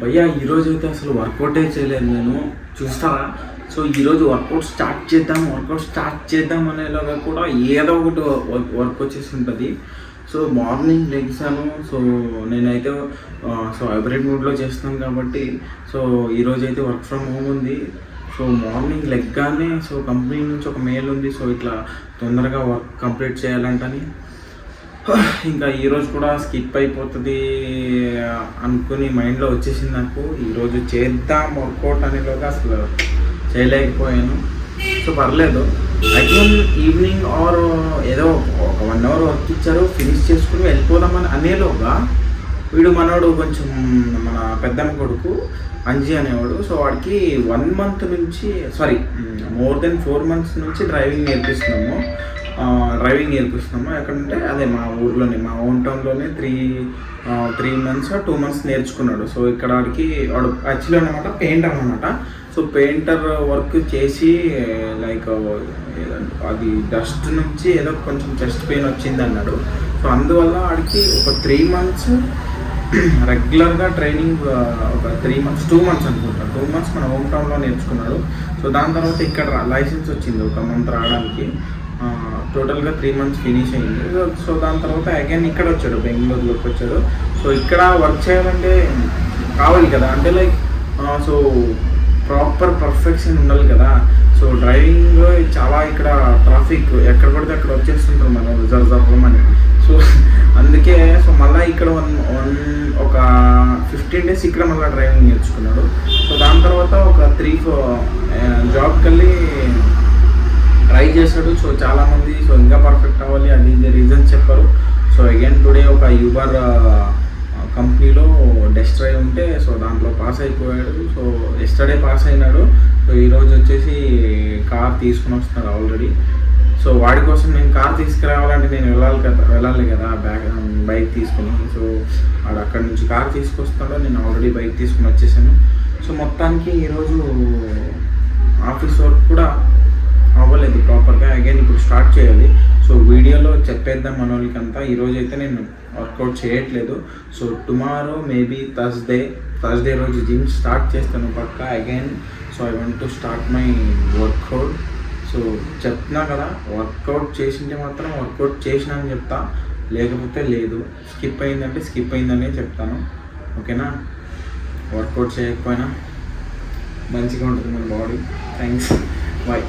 భయ్యా ఈరోజు అయితే అసలు వర్కౌటే చేయలేదు నేను, చూస్తారా? సో ఈరోజు వర్కౌట్ స్టార్ట్ చేద్దాం అనేలాగా కూడా ఏదో ఒకటి వర్క్ వచ్చేసి ఉంటుంది. సో మార్నింగ్ లెగ్సాను. సో నేనైతే హైబ్రిడ్ మూడ్లో చేస్తున్నాను కాబట్టి సో ఈరోజు అయితే వర్క్ ఫ్రమ్ హోమ్ ఉంది. సో మార్నింగ్ లెగ్గానే కంపెనీ నుంచి ఒక మెయిల్ ఉంది. సో ఇట్లా తొందరగా వర్క్ కంప్లీట్ చేయాలంటని ఇంకా ఈరోజు కూడా స్కిప్ అయిపోతుంది అనుకుని మైండ్లో వచ్చేసింది నాకు. ఈరోజు చేద్దాం వర్కౌట్ అనేలోగా అసలు చేయలేకపోయాను. సో పర్లేదు, అగైన్ ఈవినింగ్ ఆర్ ఏదో ఒక 1 hour వర్క్ ఇచ్చారు, ఫినిష్ చేసుకుని వెళ్ళిపోదామని అనేలోగా వీడు మనోడు కొంచెం మన పెద్దమ్మ కొడుకు అంజీ అనేవాడు. సో వాడికి 1 month నుంచి మోర్ దెన్ 4 months నుంచి డ్రైవింగ్ నేర్పిస్తున్నాము. ఎక్కడంటే అదే మా ఊర్లోనే, మా హోమ్ టౌన్లోనే 3 months 2 months నేర్చుకున్నాడు. సో ఇక్కడ వాడికి వాడు యాక్చువల్లీ అనమాట పెయింటర్ అనమాట. సో పెయింటర్ వర్క్ చేసి లైక్ అది డస్ట్ నుంచి ఏదో కొంచెం చెస్ట్ పెయిన్ వచ్చింది అన్నాడు. సో అందువల్ల వాడికి ఒక 3 months రెగ్యులర్గా ట్రైనింగ్, ఒక 3 months 2 months అనుకుంటా, 2 months మన హోమ్ టౌన్లో నేర్చుకున్నాడు. సో దాని తర్వాత ఇక్కడ లైసెన్స్ వచ్చింది 1 month రావడానికి. టోటల్గా 3 months ఫినిష్ అయింది. సో దాని తర్వాత అగైన్ ఇక్కడ వచ్చాడు, బెంగళూరులోకి వచ్చాడు. సో ఇక్కడ వర్క్ చేయాలంటే కావాలి కదా, అంటే లైక్ సో ప్రాపర్ పర్ఫెక్షన్ ఉండాలి కదా. సో డ్రైవింగ్లో చాలా ఇక్కడ ట్రాఫిక్ ఎక్కడ పడితే అక్కడ వచ్చేస్తుంటాం మనం రిజర్వ్ అని. సో అందుకే మళ్ళీ ఇక్కడ ఒక 15 days ఇక్కడ మళ్ళీ డ్రైవింగ్ నేర్చుకున్నాడు. సో దాని తర్వాత ఒక 3-4 జాబ్కి వెళ్ళి ట్రై చేశాడు. సో చాలామంది ఇంకా పర్ఫెక్ట్ అవ్వాలి అది ఇది రీజన్స్ చెప్పారు. సో అగైన్ టుడే ఒక యూబర్ కంపెనీలో డెస్ట్ డ్రైవ్ ఉంటే సో దాంట్లో పాస్ అయిపోయాడు. సో ఎస్టర్డే పాస్ అయినాడు. సో ఈరోజు వచ్చేసి కార్ తీసుకుని వస్తున్నాడు ఆల్రెడీ. సో వాడి కోసం నేను కార్ తీసుకురావాలంటే నేను వెళ్ళాలి కదా బైక్ తీసుకుని. సో వాడు అక్కడి నుంచి కార్ తీసుకొస్తాడో, నేను ఆల్రెడీ బైక్ తీసుకుని వచ్చేసాను. సో మొత్తానికి ఈరోజు ఆఫీస్ వర్క్ కూడా అవ్వలేదు ప్రాపర్గా. అగైన్ ఇప్పుడు స్టార్ట్ చేయాలి. సో వీడియోలో చెప్పేద్దాం మన వాళ్ళకంతా. ఈరోజు అయితే నేను వర్కౌట్ చేయట్లేదు. సో టుమారో మేబీ థర్స్డే రోజు జిమ్ స్టార్ట్ చేస్తాను పక్కా again. So I want to start my workout. So చెప్తున్నా కదా, వర్కౌట్ చేసింటే మాత్రం వర్కౌట్ చేసినా అని చెప్తా, లేకపోతే లేదు. స్కిప్ అయిందంటే స్కిప్ అయిందనే చెప్తాను, ఓకేనా? వర్కౌట్ చేయకపోయినా మంచిగా ఉంటుంది మన బాడీ. Thanks, bye.